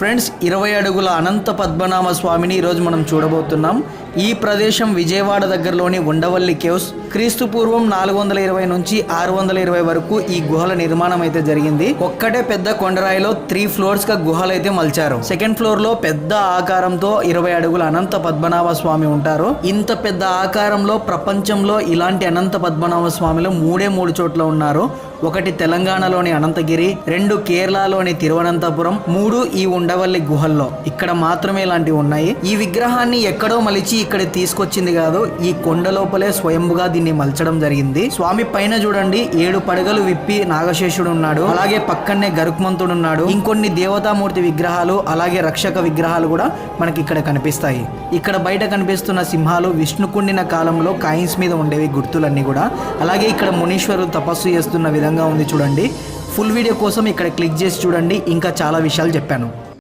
Friends 20 అడుగుల అనంత పద్మనాభ స్వామిని ఈరోజు మనం చూడబోతున్నాం. ఈ ప్రదేశం విజయవాడ దగ్గరలోని ఉండవల్లి కేవ్స్. క్రీస్తు పూర్వం 420 నుంచి 620 వరకు ఈ గుహల నిర్మాణం అయితే జరిగింది. ఒక్కటే పెద్ద కొండరాయిలో 3 ఫ్లోర్స్ గా గుహలు అయితే మలిచారు. సెకండ్ ఫ్లోర్ లో పెద్ద ఆకారంతో 20 అడుగుల అనంత పద్మనాభ స్వామి ఉంటారు. ఇంత పెద్ద ఆకారంలో ప్రపంచంలో ఇలాంటి అనంత పద్మనాభ స్వామిలో 3 చోట్ల ఉన్నారు. ఒకటి తెలంగాణలోని అనంతగిరి, 2 కేరళలోని తిరువనంతపురం, 3 ఈ ఉండవల్లి గుహల్లో. ఇక్కడ మాత్రమే ఇలాంటివి ఉన్నాయి. ఈ విగ్రహాన్ని ఎక్కడో మలిచి ఇక్కడ తీసుకొచ్చింది కాదు, ఈ కొండ లోపలే స్వయంగా దీన్ని మలచడం జరిగింది. స్వామి పైన చూడండి 7 పడగలు విప్పి నాగశేషుడు ఉన్నాడు. అలాగే పక్కనే గరుక్మంతుడు ఉన్నాడు. ఇంకొన్ని దేవతామూర్తి విగ్రహాలు అలాగే రక్షక విగ్రహాలు కూడా మనకి ఇక్కడ కనిపిస్తాయి. ఇక్కడ బయట కనిపిస్తున్న సింహాలు విష్ణుకుండిన కాలంలో కాయిన్స్ మీద ఉండేవి గుర్తులన్నీ కూడా. అలాగే ఇక్కడ మునీశ్వరుడు తపస్సు చేస్తున్న విధంగా ఉంది చూడండి. ఫుల్ వీడియో కోసం ఇక్కడ క్లిక్ చేసి చూడండి, ఇంకా చాలా విషయాలు చెప్పాను.